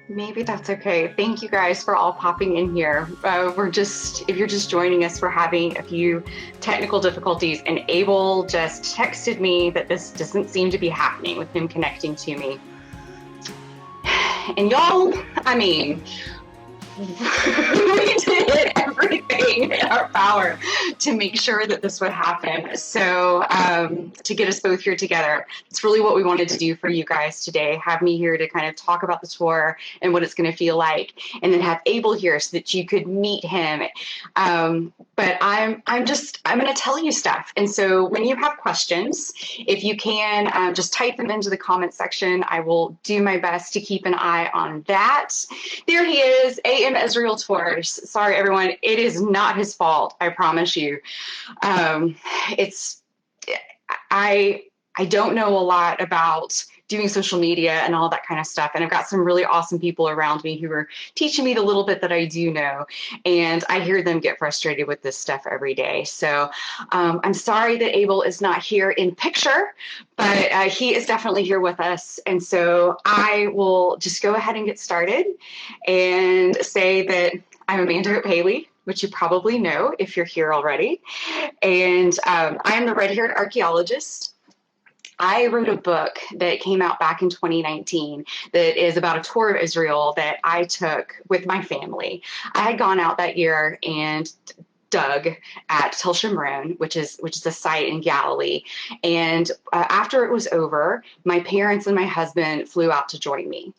Maybe that's okay. Thank you guys for all popping in here. If you're just joining us, we're having a few technical difficulties, and Abel just texted me that this doesn't seem to be happening with him connecting to me. And y'all, I mean, we did everything in our power to make sure that this would happen. So, to get us both here together, it's really what we wanted to do for you guys today. Have me here to kind of talk about the tour and what it's going to feel like, and then have Abel here so that you could meet him. But I'm going to tell you stuff. And so when you have questions, if you can just type them into the comment section, I will do my best to keep an eye on that. There he is, AM Israel Tours. Sorry, everyone. It is not his fault. I promise you. It's I I don't know a lot about doing social media and all that kind of stuff. And I've got some really awesome people around me who are teaching me the little bit that I do know. And I hear them get frustrated with this stuff every day. So I'm sorry that Abel is not here in picture, but he is definitely here with us. And so I will just go ahead and get started and say that I'm Amanda Haley, which you probably know if you're here already. And I am the red-haired archaeologist. I wrote a book that came out back in 2019 that is about a tour of Israel that I took with my family. I had gone out that year and dug at Tel Shimron, which is a site in Galilee. And after it was over, my parents and my husband flew out to join me.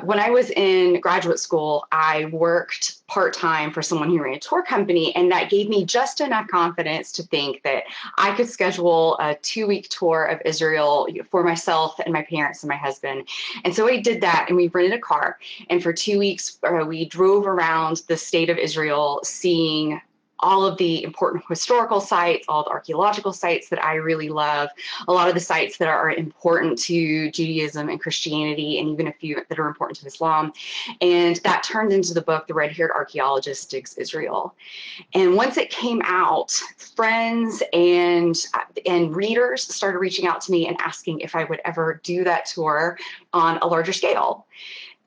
When I was in graduate school, I worked part-time for someone who ran a tour company, and that gave me just enough confidence to think that I could schedule a 2-week tour of Israel for myself and my parents and my husband. And so I did that, and we rented a car, and for 2 weeks, we drove around the state of Israel, seeing all of the important historical sites, all the archaeological sites that I really love, a lot of the sites that are important to Judaism and Christianity, and even a few that are important to Islam. And that turned into the book, The Red-Haired Archaeologist Digs Israel. And once it came out, friends and readers started reaching out to me and asking if I would ever do that tour on a larger scale.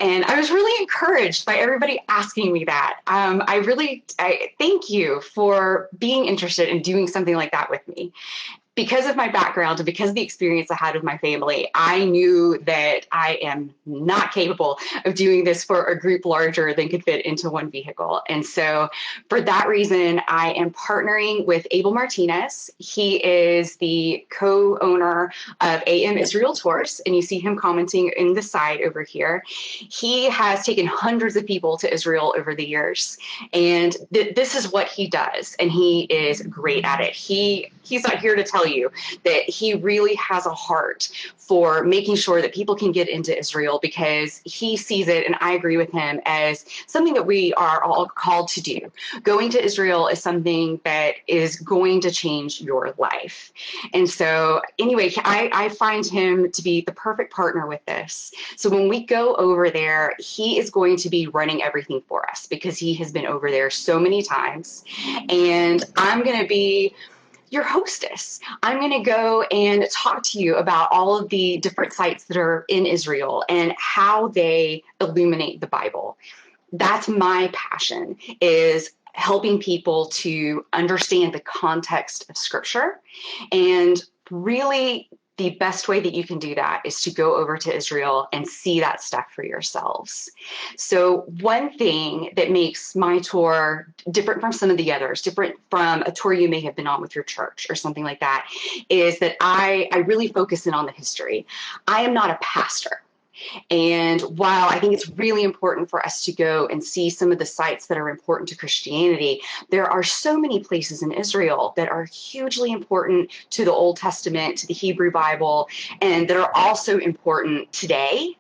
And I was really encouraged by everybody asking me that. I thank you for being interested in doing something like that with me. Because of my background and because of the experience I had with my family, I knew that I am not capable of doing this for a group larger than could fit into one vehicle. And so for that reason, I am partnering with Abel Martinez. He is the co-owner of AM Israel Tours, and you see him commenting in the side over here. He has taken hundreds of people to Israel over the years, and this is what he does, and he is great at it. He's not here to tell you that he really has a heart for making sure that people can get into Israel, because he sees it, and I agree with him, as something that we are all called to do. Going to Israel is something that is going to change your life. And so anyway, I find him to be the perfect partner with this. So when we go over there, he is going to be running everything for us because he has been over there so many times. And I'm going to be your hostess. I'm going to go and talk to you about all of the different sites that are in Israel and how they illuminate the Bible. That's my passion, is helping people to understand the context of Scripture. And really, the best way that you can do that is to go over to Israel and see that stuff for yourselves. So one thing that makes my tour different from some of the others, different from a tour you may have been on with your church or something like that, is that I really focus in on the history. I am not a pastor. And while I think it's really important for us to go and see some of the sites that are important to Christianity, there are so many places in Israel that are hugely important to the Old Testament, to the Hebrew Bible, and that are also important today.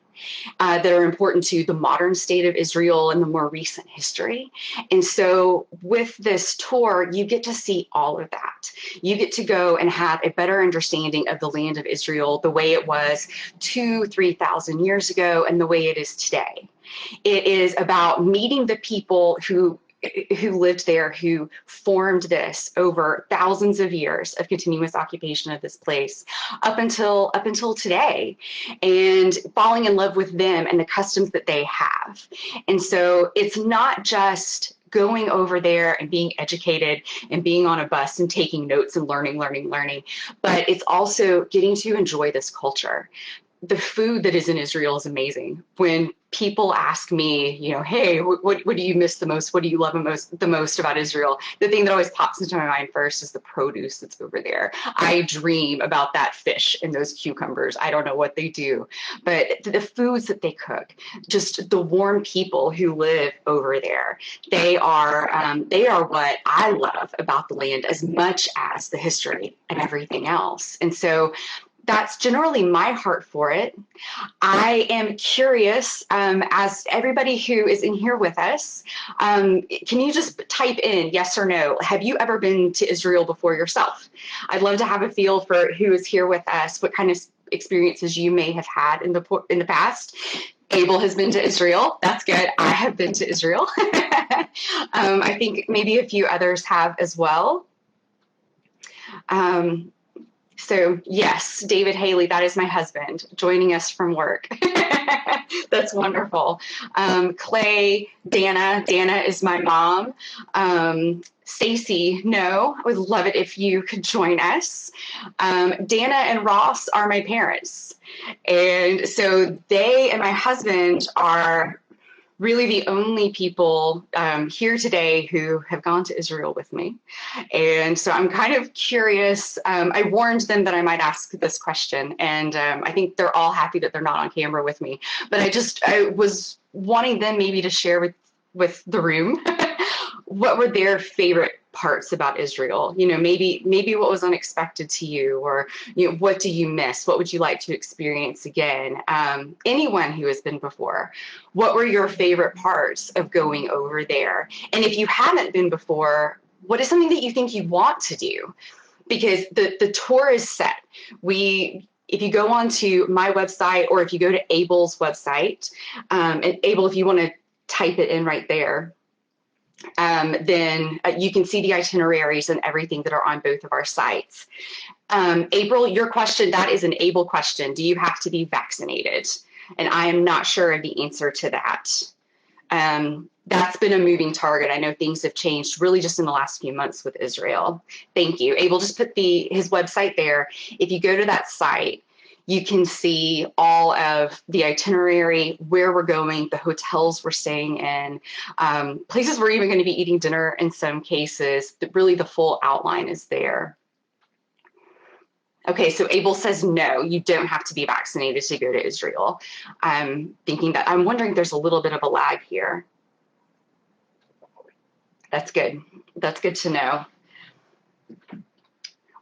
That are important to the modern state of Israel and the more recent history. And so with this tour, you get to see all of that. You get to go and have a better understanding of the land of Israel, the way it was 3,000 years ago and the way it is today. It is about meeting the people who who lived there, who formed this over thousands of years of continuous occupation of this place up until today, and falling in love with them and the customs that they have. And so it's not just going over there and being educated and being on a bus and taking notes and learning, but it's also getting to enjoy this culture. The food that is in Israel is amazing. When people ask me, hey, what do you miss the most? What do you love the most about Israel? The thing that always pops into my mind first is the produce that's over there. I dream about that fish and those cucumbers. I don't know what they do, but the foods that they cook, just the warm people who live over there, they are what I love about the land as much as the history and everything else. And so that's generally my heart for it. I am curious, as everybody who is in here with us, can you just type in yes or no? Have you ever been to Israel before yourself? I'd love to have a feel for who is here with us, what kind of experiences you may have had in the past. Abel has been to Israel. That's good. I have been to Israel. I think maybe a few others have as well. So yes, David Haley, that is my husband, joining us from work. That's wonderful. Clay, Dana is my mom. Stacy, no, I would love it if you could join us. Dana and Ross are my parents. And so they and my husband are really the only people here today who have gone to Israel with me. And so I'm kind of curious. I warned them that I might ask this question, and I think they're all happy that they're not on camera with me. But I was wanting them maybe to share with the room what were their favorite parts about Israel. Maybe what was unexpected to you, or what do you miss? What would you like to experience again? Anyone who has been before, what were your favorite parts of going over there? And if you haven't been before, what is something that you think you want to do? Because the tour is set. If you go onto my website, or if you go to Abel's website, and Abel, if you want to type it in right there, then you can see the itineraries and everything that are on both of our sites. April, your question, that is an Abel question. Do you have to be vaccinated? And I am not sure of the answer to that. That's been a moving target. I know things have changed really just in the last few months with Israel. Thank you. Abel just put his website there. If you go to that site, you can see all of the itinerary, where we're going, the hotels we're staying in, places we're even going to be eating dinner in some cases. Really, the full outline is there. Okay, so Abel says no, you don't have to be vaccinated to go to Israel. I'm wondering if there's a little bit of a lag here. That's good. That's good to know.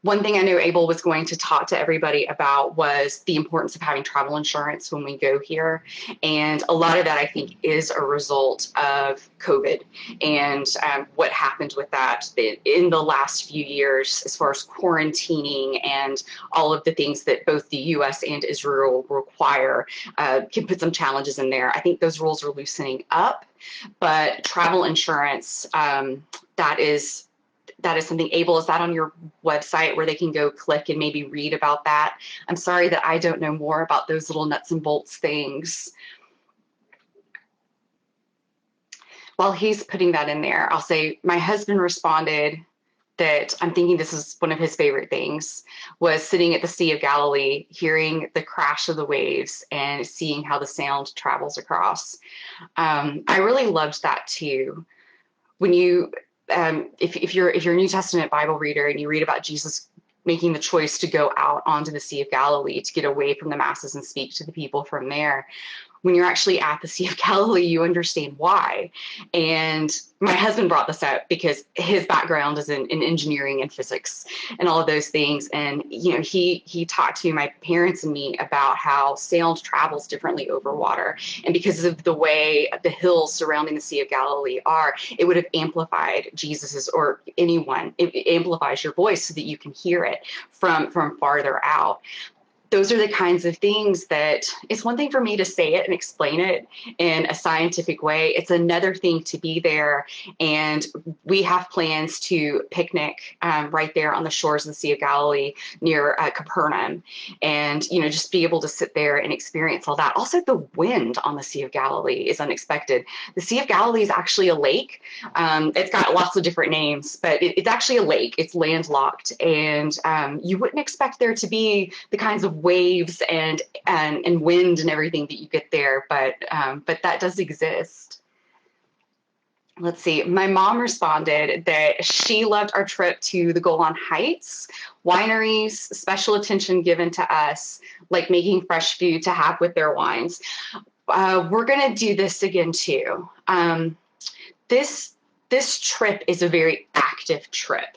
One thing I knew Abel was going to talk to everybody about was the importance of having travel insurance when we go here. And a lot of that, I think, is a result of COVID and what happened with that in the last few years, as far as quarantining and all of the things that both the US and Israel require, can put some challenges in there. I think those rules are loosening up, but travel insurance, that is something. Abel, is that on your website where they can go click and maybe read about that? I'm sorry that I don't know more about those little nuts and bolts things. While he's putting that in there, I'll say my husband responded that I'm thinking this is one of his favorite things, was sitting at the Sea of Galilee, hearing the crash of the waves and seeing how the sound travels across. I really loved that too. When you if you're a New Testament Bible reader and you read about Jesus making the choice to go out onto the Sea of Galilee to get away from the masses and speak to the people from there, when you're actually at the Sea of Galilee, you understand why. And my husband brought this up because his background is in engineering and physics and all of those things. And, he talked to my parents and me about how sound travels differently over water. And because of the way the hills surrounding the Sea of Galilee are, it would have amplified Jesus's, or anyone, it amplifies your voice so that you can hear it from farther out. those are the kinds of things that it's one thing for me to say it and explain it in a scientific way. It's another thing to be there. And we have plans to picnic right there on the shores of the Sea of Galilee near Capernaum, and, you know, just be able to sit there and experience all that. Also, the wind on the Sea of Galilee is unexpected. The Sea of Galilee is actually a lake. It's got lots of different names, but it's actually a lake. It's landlocked, and you wouldn't expect there to be the kinds of waves and wind and everything that you get there, but that does exist. Let's see. My mom responded that she loved our trip to the Golan Heights, wineries, special attention given to us, like making fresh food to have with their wines. We're going to do this again too. This trip is a very active trip.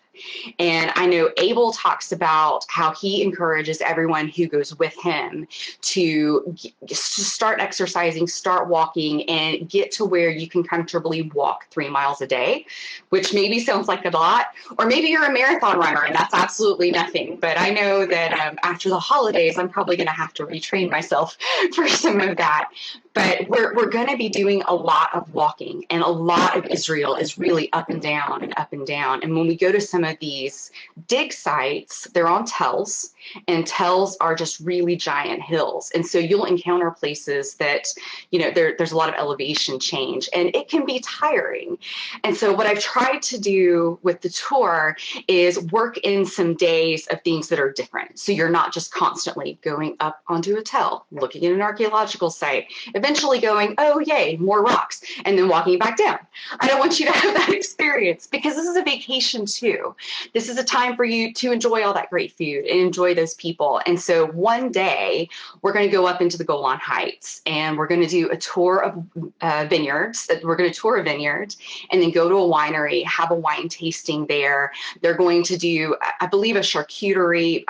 And I know Abel talks about how he encourages everyone who goes with him to start exercising, start walking, and get to where you can comfortably walk 3 miles a day, which maybe sounds like a lot, or maybe you're a marathon runner and that's absolutely nothing. But I know that after the holidays, I'm probably going to have to retrain myself for some of that. But we're going to be doing a lot of walking, and a lot of Israel is really up and down and up and down. And when we go to some of these dig sites, they're on tells, and tells are just really giant hills. And so you'll encounter places that, you know, there's a lot of elevation change, and it can be tiring. And so what I've tried to do with the tour is work in some days of things that are different. So you're not just constantly going up onto a tell, looking at an archaeological site, eventually going, oh, yay, more rocks, and then walking back down. I don't want you to have that experience, because this is a vacation too. This is a time for you to enjoy all that great food and enjoy those people. And so one day we're going to go up into the Golan Heights, and we're going to do a tour of vineyards. We're going to tour a vineyard and then go to a winery, have a wine tasting there. They're going to do, I believe, a charcuterie,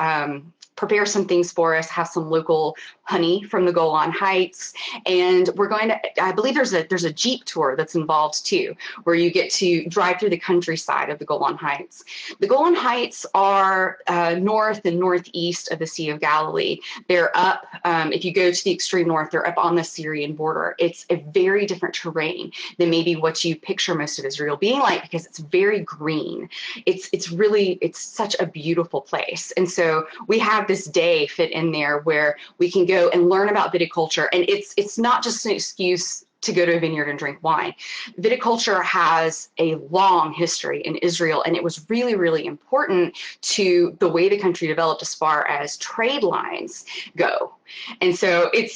prepare some things for us, have some local honey from the Golan Heights. And we're going to, I believe there's a Jeep tour that's involved too, where you get to drive through the countryside of the Golan Heights. The Golan Heights are north and northeast of the Sea of Galilee. They're up, if you go to the extreme north, they're up on the Syrian border. It's a very different terrain than maybe what you picture most of Israel being like, because it's very green. It's really, it's such a beautiful place. And so we have this day fit in there where we can go and learn about viticulture. And it's not just an excuse to go to a vineyard and drink wine. Viticulture has a long history in Israel, and it was really, really important to the way the country developed as far as trade lines go. And so it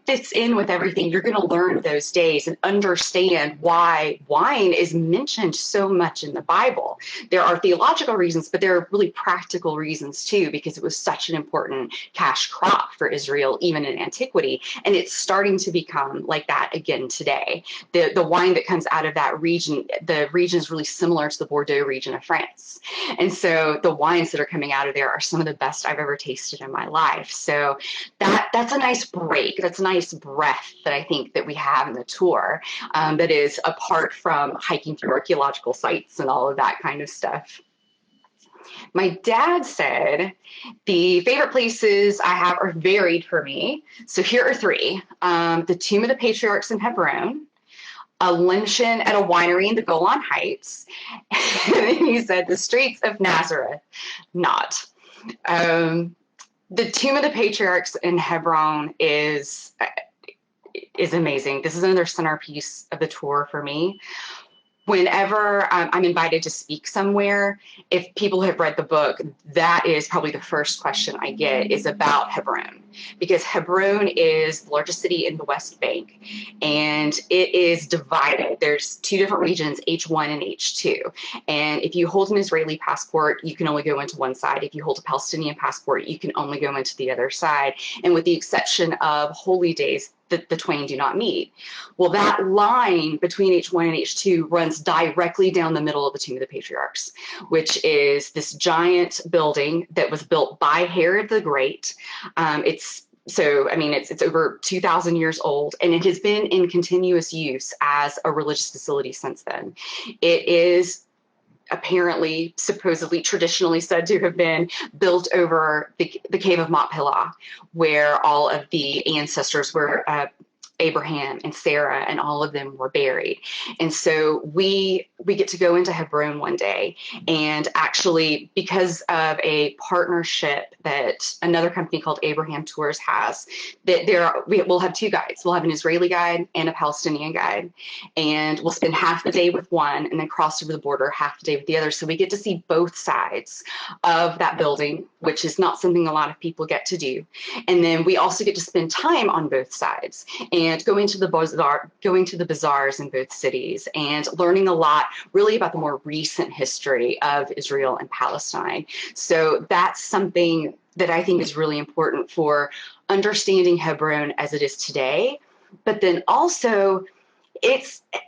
fits in with everything. You're going to learn those days and understand why wine is mentioned so much in the Bible. There are theological reasons, but there are really practical reasons too, because it was such an important cash crop for Israel, even in antiquity. And it's starting to become like that again today. The wine that comes out of that region, the region is really similar to the Bordeaux region of France. And so the wines that are coming out of there are some of the best I've ever tasted in my life. So that's a nice break. That's a nice breath that I think that we have in the tour, that is apart from hiking through archaeological sites and all of that kind of stuff. My dad said the favorite places I have are varied for me. So here are 3. The Tomb of the Patriarchs in Hebron, a luncheon at a winery in the Golan Heights, and then he said the streets of Nazareth. Not. The Tomb of the Patriarchs in Hebron is amazing. This is another centerpiece of the tour for me. Whenever I'm invited to speak somewhere, if people have read the book, that is probably the first question I get, is about Hebron, because Hebron is the largest city in the West Bank, and it is divided. There's 2 different regions, H1 and H2. And if you hold an Israeli passport, you can only go into one side. If you hold a Palestinian passport, you can only go into the other side. And with the exception of holy days, the twain do not meet. Well, that line between H1 and H2 runs directly down the middle of the Tomb of the Patriarchs, which is this giant building that was built by Herod the Great. It's over 2,000 years old, and it has been in continuous use as a religious facility since then. It is apparently, supposedly, traditionally said to have been built over the cave of Machpelah, where all of the ancestors were, Abraham and Sarah and all of them were buried. And so we get to go into Hebron one day, and actually, because of a partnership that another company called Abraham Tours has, that we'll have two guides. We'll have an Israeli guide and a Palestinian guide, and we'll spend half the day with one and then cross over the border half the day with the other. So we get to see both sides of that building, which is not something a lot of people get to do. And then we also get to spend time on both sides and going to the bazaars in both cities and learning a lot really about the more recent history of Israel and Palestine. So that's something that I think is really important for understanding Hebron as it is today. But then also,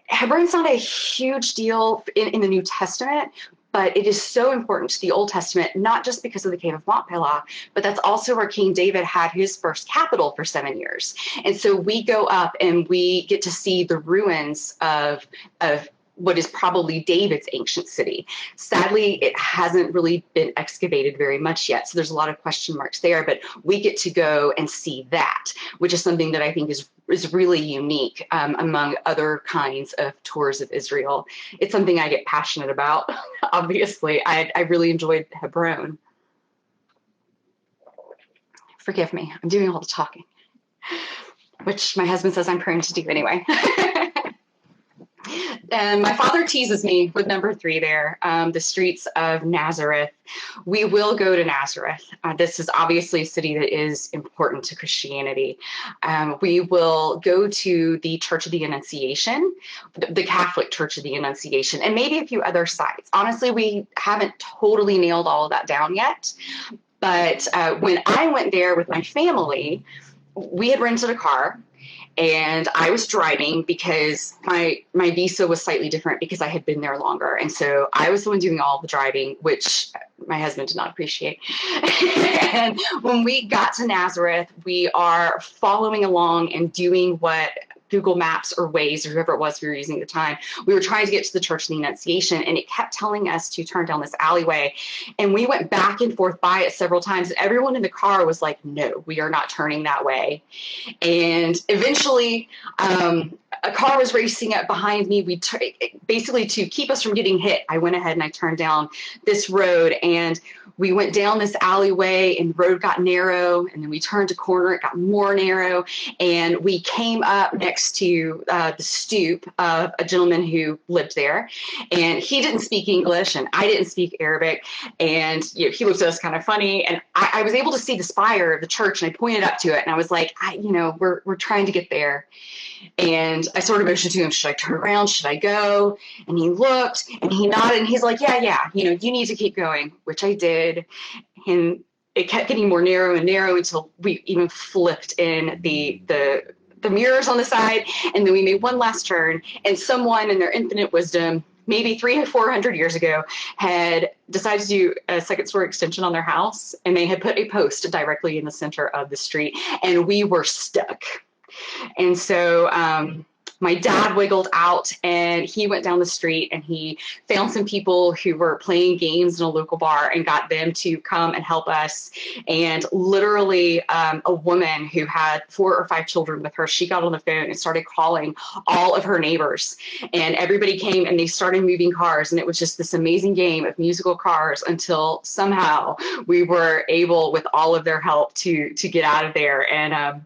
Hebron's not a huge deal in the New Testament, but it is so important to the Old Testament, not just because of the cave of Machpelah, but that's also where King David had his first capital for 7 years. And so we go up and we get to see the ruins of what is probably David's ancient city. Sadly, it hasn't really been excavated very much yet, so there's a lot of question marks there, but we get to go and see that, which is something that I think is really unique among other kinds of tours of Israel. It's something I get passionate about, obviously. I really enjoyed Hebron. Forgive me, I'm doing all the talking, which my husband says I'm prone to do anyway. And my father teases me with number 3 there, the streets of Nazareth. We will go to Nazareth. This is obviously a city that is important to Christianity. We will go to the Church of the Annunciation, the Catholic Church of the Annunciation, and maybe a few other sites. Honestly, we haven't totally nailed all of that down yet. But when I went there with my family, we had rented a car. And I was driving because my visa was slightly different because I had been there longer. And so I was the one doing all the driving, which my husband did not appreciate. And when we got to Nazareth, we are following along and doing what Google Maps or Waze or whoever it was we were using at the time, we were trying to get to the Church of the Annunciation, and it kept telling us to turn down this alleyway. And we went back and forth by it several times, and everyone in the car was like, no, we are not turning that way. And eventually, a car was racing up behind me. Basically, to keep us from getting hit, I went ahead and I turned down this road, and we went down this alleyway, and the road got narrow, and then we turned a corner, it got more narrow, and we came up next to the stoop of a gentleman who lived there, and he didn't speak English, and I didn't speak Arabic, and he looked at us kind of funny, and I was able to see the spire of the church, and I pointed up to it, and I was like, we're trying to get there. And I sort of motioned to him, should I turn around? Should I go? And he looked and he nodded and he's like, yeah, you need to keep going, which I did. And it kept getting more narrow and narrow until we even flipped in the mirrors on the side. And then we made one last turn, and someone in their infinite wisdom, maybe 300 or 400 years ago, had decided to do a second-story extension on their house. And they had put a post directly in the center of the street, and we were stuck. And so my dad wiggled out, and he went down the street, and he found some people who were playing games in a local bar and got them to come and help us. And literally a woman who had 4 or 5 children with her, she got on the phone and started calling all of her neighbors, and everybody came and they started moving cars. And it was just this amazing game of musical cars until somehow we were able, with all of their help, to get out of there. And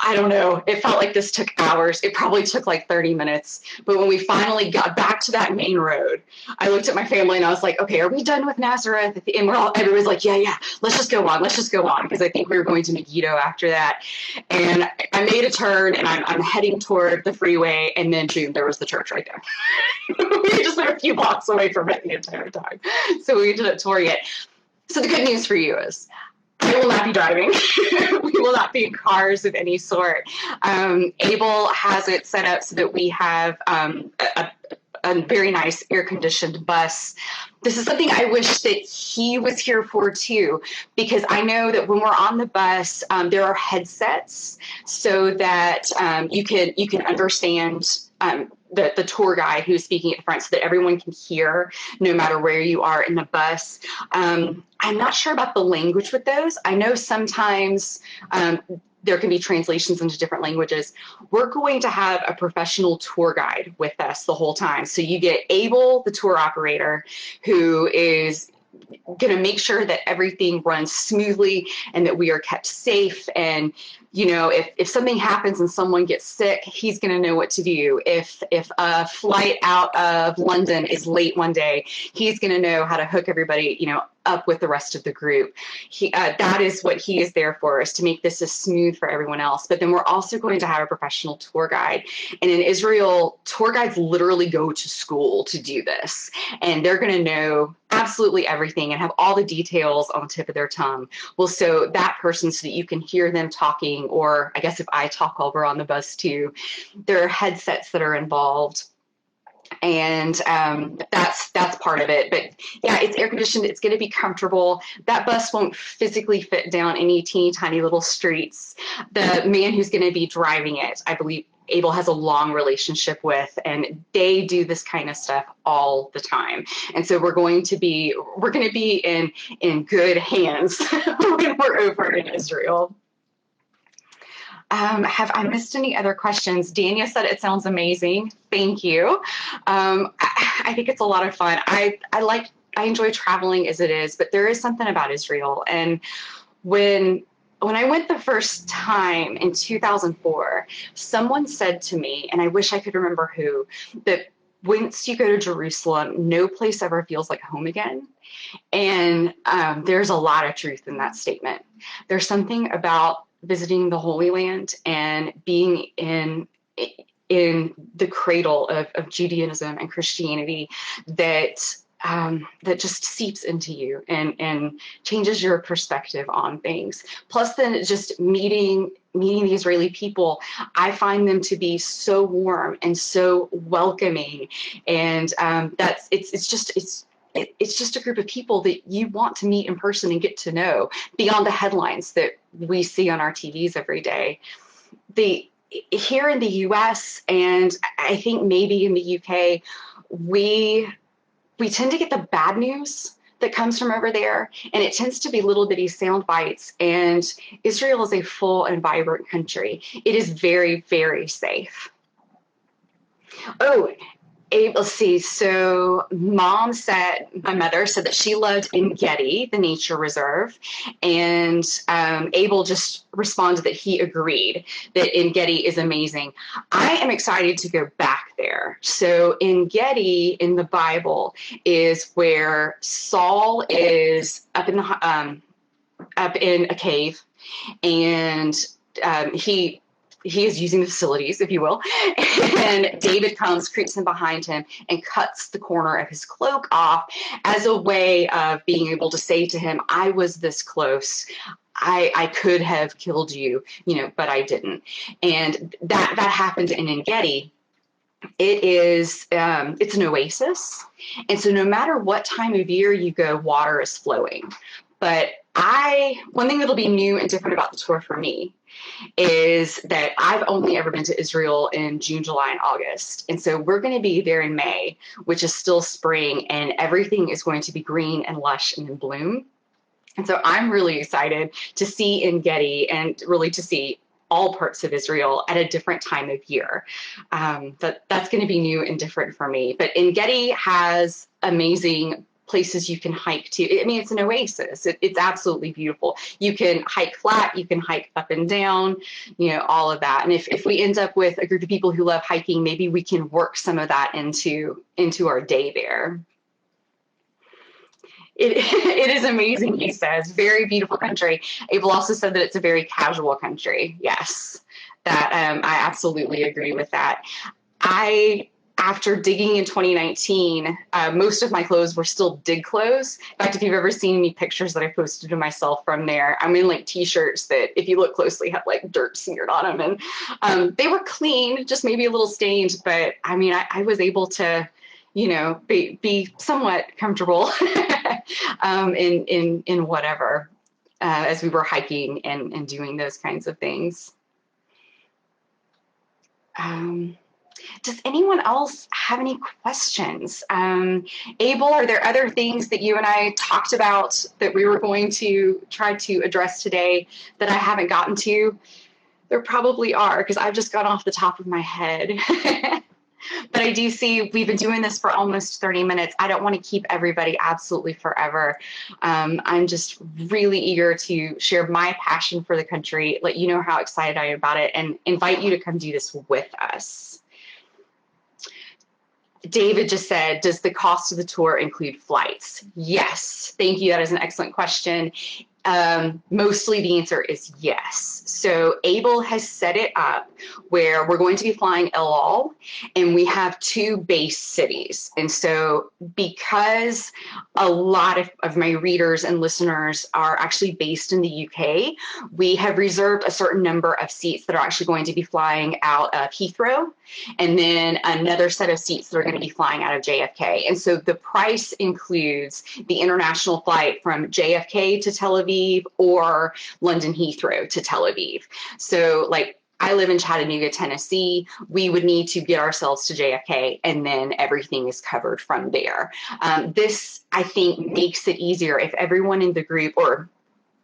I don't know, it felt like this took hours. It probably took like 30 minutes. But when we finally got back to that main road, I looked at my family and I was like, okay, are we done with Nazareth? And everyone's like, yeah, let's just go on. Because I think we were going to Megiddo after that. And I made a turn, and I'm heading toward the freeway, and then boom, there was the church right there. We just were a few blocks away from it the entire time. So we ended up touring it. So the good news for you is, I will not be driving. We will not be in cars of any sort. Abel has it set up so that we have a very nice air-conditioned bus. This is something I wish that he was here for too, because I know that when we're on the bus, there are headsets so that you can understand the tour guide who's speaking at the front so that everyone can hear no matter where you are in the bus. I'm not sure about the language with those. I know sometimes there can be translations into different languages. We're going to have a professional tour guide with us the whole time. So you get Abel, the tour operator, who is going to make sure that everything runs smoothly and that we are kept safe. And, if something happens and someone gets sick, he's going to know what to do. If a flight out of London is late one day, he's going to know how to hook everybody, up with the rest of the group. That is what he is there for, is to make this as smooth for everyone else. But then we're also going to have a professional tour guide. And in Israel, tour guides literally go to school to do this. And they're going to know absolutely everything and have all the details on the tip of their tongue. Well, so that person, so that you can hear them talking, or I guess if I talk over on the bus too, there are headsets that are involved. And that's part of it. But yeah, it's air conditioned. It's going to be comfortable. That bus won't physically fit down any teeny tiny little streets. The man who's going to be driving it, I believe Abel has a long relationship with, and they do this kind of stuff all the time. And so we're going to be in good hands when we're over in Israel. Have I missed any other questions? Dania said it sounds amazing. Thank you. I think it's a lot of fun. I enjoy traveling as it is, but there is something about Israel. And when I went the first time in 2004, someone said to me, and I wish I could remember who, that once you go to Jerusalem, no place ever feels like home again. And there's a lot of truth in that statement. There's something about visiting the Holy Land and being in the cradle of Judaism and Christianity that just seeps into you and changes your perspective on things. Plus, then just meeting the Israeli people, I find them to be so warm and so welcoming, and it's just a group of people that you want to meet in person and get to know beyond the headlines that we see on our TVs every day. Here in the US, and I think maybe in the UK, we tend to get the bad news that comes from over there, and it tends to be little bitty sound bites. And Israel is a full and vibrant country. It is very, very safe. Oh, let's see. So my mother said that she loved En-Gedi, the nature reserve, and Abel just responded that he agreed that En-Gedi is amazing. I am excited to go back there. So En-Gedi in the Bible is where Saul is up in a cave, and he is using the facilities, if you will, and David comes, creeps in behind him, and cuts the corner of his cloak off as a way of being able to say to him, I was this close. I could have killed you, but I didn't. And that happened in En-Gedi. It's an oasis. And so no matter what time of year you go, water is flowing. But one thing that'll be new and different about the tour for me is that I've only ever been to Israel in June, July, and August. And so we're going to be there in May, which is still spring, and everything is going to be green and lush and in bloom. And so I'm really excited to see En-Gedi and really to see all parts of Israel at a different time of year. That's going to be new and different for me. But En-Gedi has amazing places you can hike to. I mean, it's an oasis. It's absolutely beautiful. You can hike flat, you can hike up and down, all of that. And if we end up with a group of people who love hiking, maybe we can work some of that into our day there. It is amazing, he says. Very beautiful country. Abel also said that it's a very casual country. Yes, that I absolutely agree with that. After digging in 2019, most of my clothes were still dig clothes. In fact, if you've ever seen any pictures that I posted of myself from there, I'm in like t-shirts that, if you look closely, have like dirt smeared on them. And they were clean, just maybe a little stained. But I mean, I was able to, be somewhat comfortable in whatever, as we were hiking and doing those kinds of things. Does anyone else have any questions? Abel, are there other things that you and I talked about that we were going to try to address today that I haven't gotten to? There probably are, because I've just gone off the top of my head. But I do see we've been doing this for almost 30 minutes. I don't want to keep everybody absolutely forever. I'm just really eager to share my passion for the country, let you know how excited I am about it, and invite you to come do this with us. David just said, does the cost of the tour include flights? Yes. Thank you. That is an excellent question. Mostly the answer is yes. So Abel has set it up where we're going to be flying El Al, and we have 2 base cities. And so because a lot of my readers and listeners are actually based in the UK, we have reserved a certain number of seats that are actually going to be flying out of Heathrow, and then another set of seats that are going to be flying out of JFK. And so the price includes the international flight from JFK to Tel Aviv or London Heathrow to Tel Aviv. So like I live in Chattanooga, Tennessee. We would need to get ourselves to JFK, and then everything is covered from there. This, I think, makes it easier if everyone in the group, or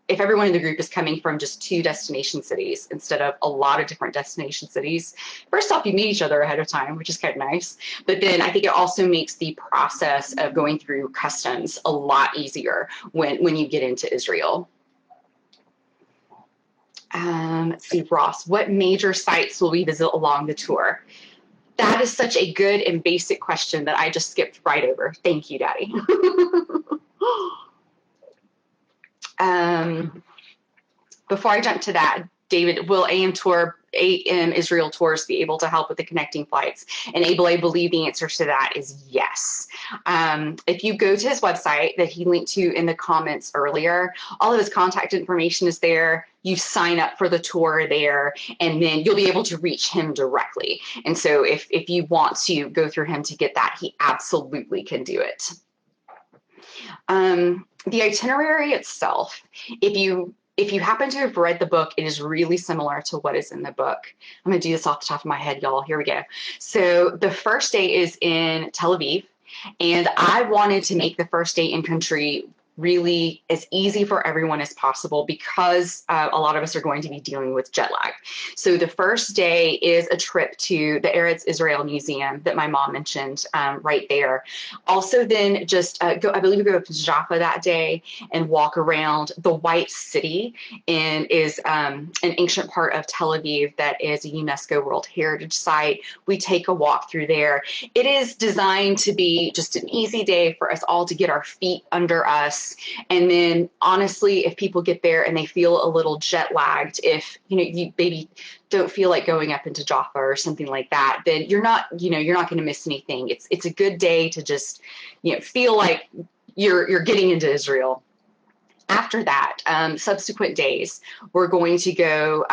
if everyone in the group is coming from just 2 destination cities instead of a lot of different destination cities. First off, you meet each other ahead of time, which is kind of nice. But then I think it also makes the process of going through customs a lot easier when you get into Israel. Let's see, Ross, what major sites will we visit along the tour? That is such a good and basic question that I just skipped right over. Thank you, Daddy. Before I jump to that, David, will AM Israel Tours be able to help with the connecting flights? And Abel, I believe the answer to that is yes. If you go to his website that he linked to in the comments earlier, all of his contact information is there. You sign up for the tour there, and then you'll be able to reach him directly. And so if you want to go through him to get that, he absolutely can do it. The itinerary itself, if you happen to have read the book, it is really similar to what is in the book. I'm going to do this off the top of my head, y'all. Here we go. So the first day is in Tel Aviv, and I wanted to make the first day in country really as easy for everyone as possible because a lot of us are going to be dealing with jet lag. So the first day is a trip to the Eretz Israel Museum that my mom mentioned right there. Also then just I believe we go to Jaffa that day and walk around the White City, and is an ancient part of Tel Aviv that is a UNESCO World Heritage Site. We take a walk through there. It is designed to be just an easy day for us all to get our feet under us. And then honestly, if people get there and they feel a little jet lagged, if you maybe don't feel like going up into Jaffa or something like that, then you're not going to miss anything. It's a good day to just feel like you're getting into Israel. After that, subsequent days, we're going to go,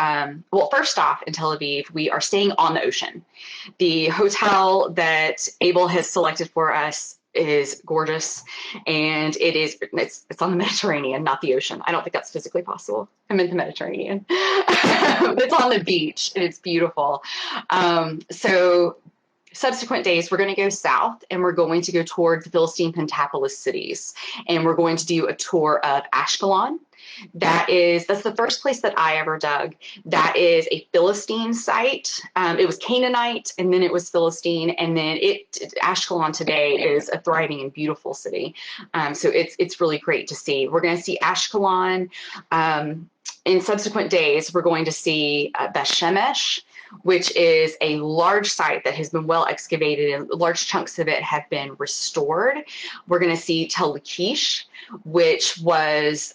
well, first off, in Tel Aviv, we are staying on the ocean. The hotel that Abel has selected for us is gorgeous, and it's on the Mediterranean, not the ocean. I don't think that's physically possible. I meant the Mediterranean. It's on the beach, and it's beautiful. So subsequent days, we're going to go south, and we're going to go toward the Philistine Pentapolis cities, and we're going to do a tour of Ashkelon. That's the first place that I ever dug. That is a Philistine site. It was Canaanite, and then it was Philistine, and then Ashkelon today is a thriving and beautiful city. So it's really great to see. We're going to see Ashkelon. In subsequent days, we're going to see Beth Shemesh, which is a large site that has been well excavated, and large chunks of it have been restored. We're going to see Tel Lachish, which was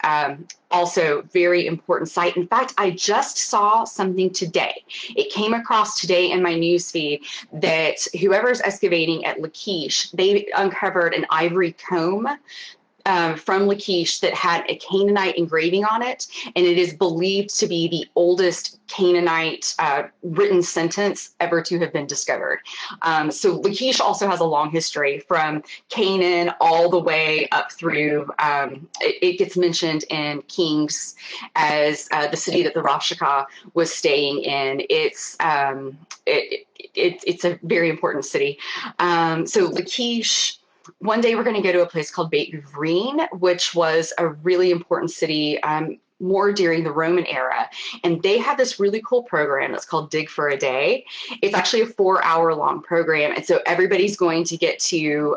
also very important site. In fact, I just saw something today. It came across today in my newsfeed that whoever's excavating at Lachish, they uncovered an ivory comb from Lachish that had a Canaanite engraving on it, and it is believed to be the oldest Canaanite written sentence ever to have been discovered. So Lachish also has a long history from Canaan all the way up through, it gets mentioned in Kings as the city that the Rosh was staying in. it's a very important city. So Lachish, one day we're going to go to a place called Beit Guvrin, which was a really important city, more during the Roman era. And they have this really cool program that's called Dig for a Day. It's actually a 4-hour long program. And so everybody's going to get to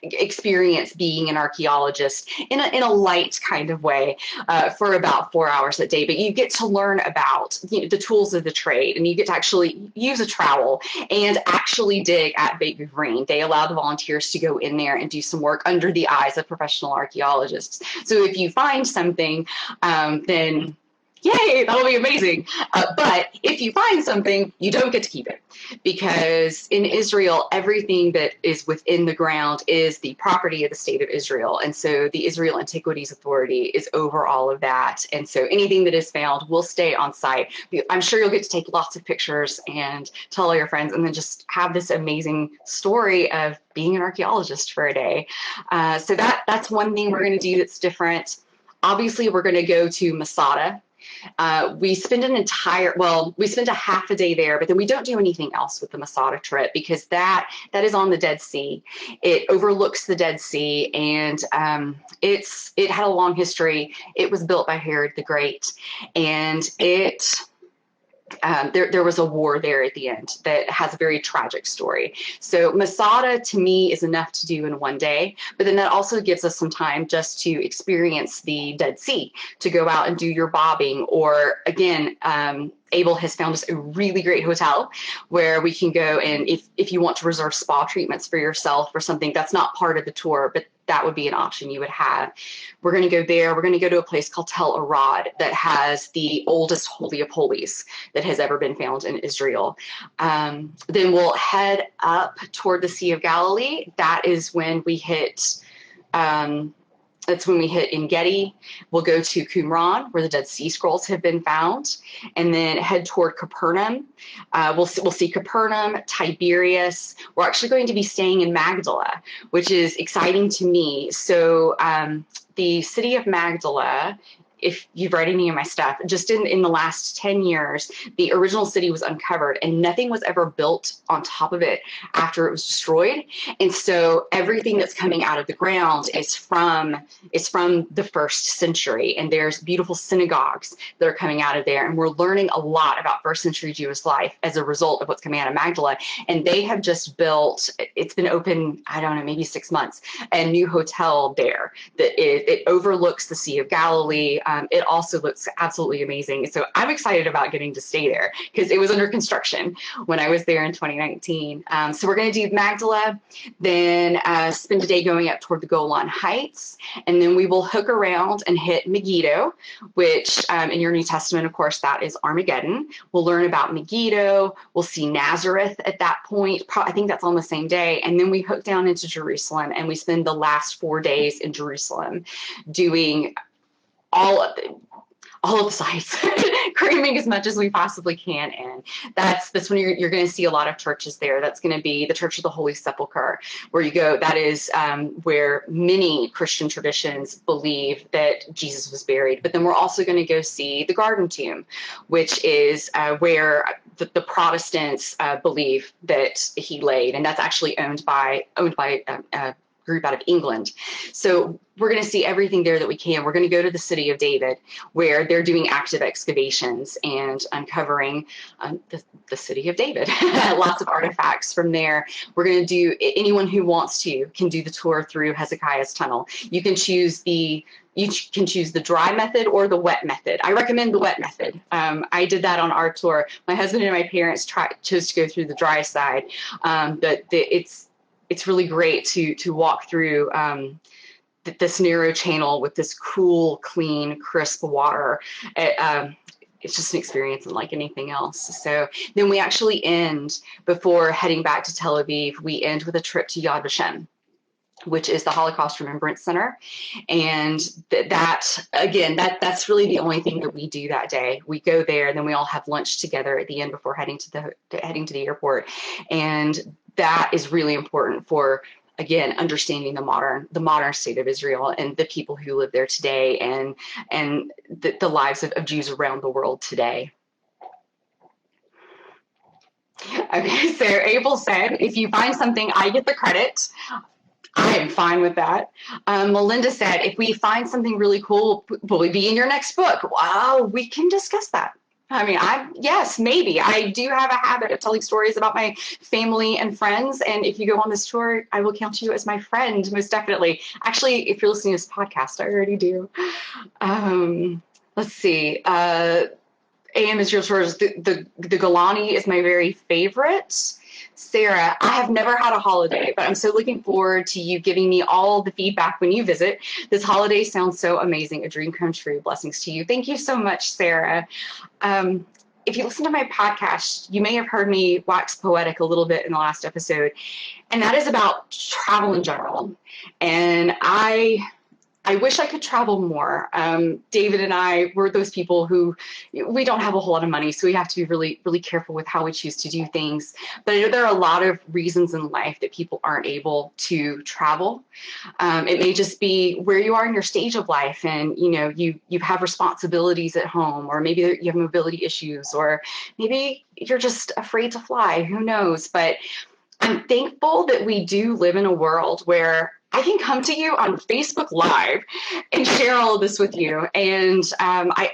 experience being an archaeologist in a light kind of way, for about 4 hours a day. But you get to learn about, the tools of the trade, and you get to actually use a trowel and actually dig at Beit Guvrin. They allow the volunteers to go in there and do some work under the eyes of professional archaeologists. So if you find something, then yay, that'll be amazing. But if you find something, you don't get to keep it, because in Israel, everything that is within the ground is the property of the state of Israel. And so the Israel Antiquities Authority is over all of that. And so anything that is found will stay on site. I'm sure you'll get to take lots of pictures and tell all your friends, and then just have this amazing story of being an archaeologist for a day. So that's one thing we're going to do that's different. Obviously, we're going to go to Masada. We spend we spend a half a day there, but then we don't do anything else with the Masada trip, because that is on the Dead Sea. It overlooks the Dead Sea, and it had a long history. It was built by Herod the Great, and there was a war there at the end that has a very tragic story. So Masada, to me, is enough to do in one day, but then that also gives us some time just to experience the Dead Sea, to go out and do your bobbing, or again, Abel has found us a really great hotel where we can go, and if you want to reserve spa treatments for yourself or something, that's not part of the tour, but that would be an option you would have. We're going to go there. We're going to go to a place called Tel Arad that has the oldest Holy of Holies that has ever been found in Israel. Then we'll head up toward the Sea of Galilee. That is when we hit En Gedi. We'll go to Qumran, where the Dead Sea Scrolls have been found, and then head toward Capernaum. We'll see Capernaum, Tiberias. We're actually going to be staying in Magdala, which is exciting to me. So the city of Magdala, if you've read any of my stuff, just in the last 10 years, the original city was uncovered and nothing was ever built on top of it after it was destroyed. And so everything that's coming out of the ground is from the first century. And there's beautiful synagogues that are coming out of there. And we're learning a lot about first century Jewish life as a result of what's coming out of Magdala. And they have just built, it's been open, I don't know, maybe 6 months, a new hotel there that it overlooks the Sea of Galilee. It also looks absolutely amazing. So I'm excited about getting to stay there, because it was under construction when I was there in 2019. So we're going to do Magdala, then spend a day going up toward the Golan Heights, and then we will hook around and hit Megiddo, which in your New Testament, of course, that is Armageddon. We'll learn about Megiddo. We'll see Nazareth at that point. I think that's on the same day. And then we hook down into Jerusalem, and we spend the last 4 days in Jerusalem doing all of the sites, cramming as much as we possibly can in. That's when you're going to see a lot of churches there. That's going to be the Church of the Holy Sepulchre, where you go. That is where many Christian traditions believe that Jesus was buried. But then we're also going to go see the Garden Tomb, which is where the Protestants believe that he laid, and that's actually owned by a group out of England. So we're going to see everything there that we can. We're going to go to the city of David, where they're doing active excavations and uncovering the city of David. Lots of artifacts from there. We're going to do, anyone who wants to can do the tour through Hezekiah's tunnel. You can choose the dry method or the wet method. I recommend the wet method. I did that on our tour. My husband and my parents chose to go through the dry side, but it's really great to walk through this narrow channel with this cool, clean, crisp water. It's just an experience unlike anything else. So then we actually end, before heading back to Tel Aviv, we end with a trip to Yad Vashem, which is the Holocaust Remembrance Center. And that's really the only thing that we do that day. We go there, and then we all have lunch together at the end before heading to the airport. And that is really important for, again, understanding the modern state of Israel and the people who live there today, and the lives of Jews around the world today. Okay, so Abel said, if you find something, I get the credit. I am fine with that. Melinda said, if we find something really cool, will we be in your next book? Wow, we can discuss that. I mean, yes, maybe. I do have a habit of telling stories about my family and friends. And if you go on this tour, I will count you as my friend, most definitely. Actually, if you're listening to this podcast, I already do. Let's see. AM Israel Tours, the Golani is my very favorite. Sarah, I have never had a holiday, but I'm so looking forward to you giving me all the feedback when you visit. This holiday sounds so amazing. A dream come true. Blessings to you. Thank you so much, Sarah. If you listen to my podcast, you may have heard me wax poetic a little bit in the last episode, and that is about travel in general. And I wish I could travel more. David and I, we're those people who, we don't have a whole lot of money, so we have to be really, really careful with how we choose to do things. But there are a lot of reasons in life that people aren't able to travel. It may just be where you are in your stage of life, and you have responsibilities at home, or maybe you have mobility issues, or maybe you're just afraid to fly. Who knows? But I'm thankful that we do live in a world where I can come to you on Facebook Live and share all of this with you. And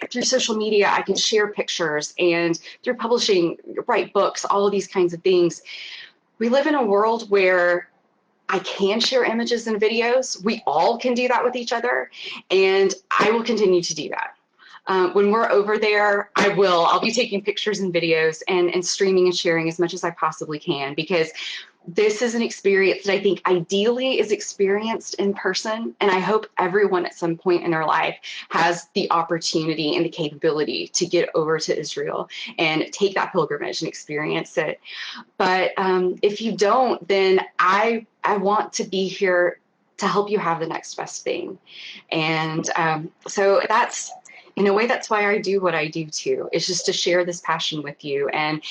through social media, I can share pictures, and through publishing, write books, all of these kinds of things. We live in a world where I can share images and videos. We all can do that with each other, and I will continue to do that. When we're over there, I'll be taking pictures and videos and streaming and sharing as much as I possibly can, because this is an experience that I think ideally is experienced in person. And I hope everyone at some point in their life has the opportunity and the capability to get over to Israel and take that pilgrimage and experience it. But if you don't, then I want to be here to help you have the next best thing. And so in a way, that's why I do what I do too. It's just to share this passion with you, and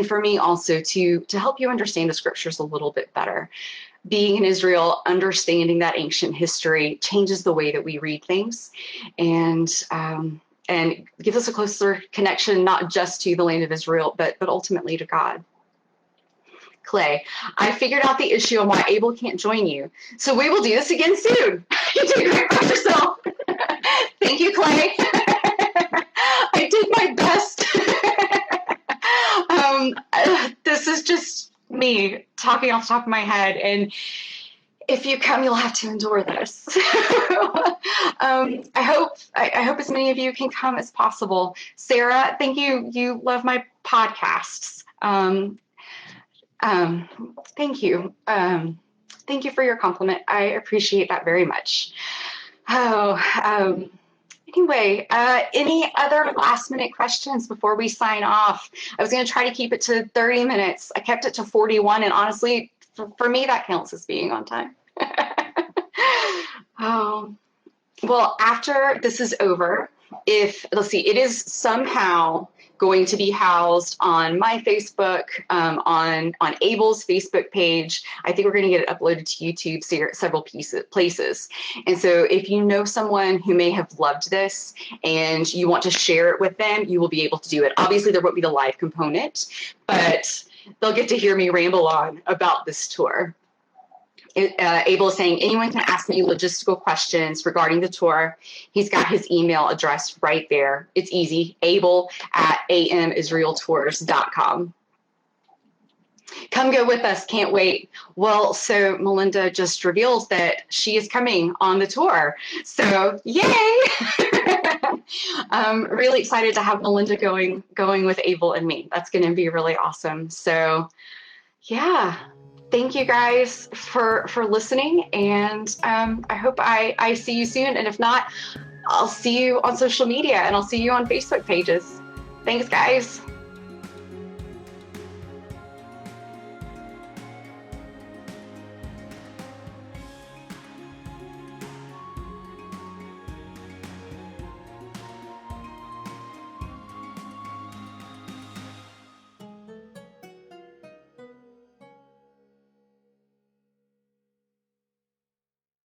for me also to help you understand the scriptures a little bit better. Being in Israel, understanding that ancient history changes the way that we read things, and gives us a closer connection, not just to the land of Israel, but ultimately to God. Clay, I figured out the issue on why Abel can't join you, so we will do this again soon. You did great by yourself. Thank you, Clay. I did my best. This is just me talking off the top of my head, and if you come, you'll have to endure this. I hope as many of you can come as possible. Sarah, thank you. You love my podcasts. Thank you. Thank you for your compliment. I appreciate that very much. Anyway, any other last minute questions before we sign off? I was going to try to keep it to 30 minutes. I kept it to 41, and honestly, for me, that counts as being on time. Well, after this is over, let's see, it is somehow going to be housed on my Facebook, on Abel's Facebook page. I think we're going to get it uploaded to YouTube, several places. And so if you know someone who may have loved this and you want to share it with them, you will be able to do it. Obviously, there won't be the live component, but they'll get to hear me ramble on about this tour. Abel is saying, anyone can ask me logistical questions regarding the tour. He's got his email address right there. It's easy, abel@amisraeltours.com. Come go with us. Can't wait. Well, so Melinda just reveals that she is coming on the tour. So yay! I'm really excited to have Melinda going with Abel and me. That's going to be really awesome. So yeah. Thank you guys for listening, and I hope I see you soon. And if not, I'll see you on social media, and I'll see you on Facebook pages. Thanks, guys.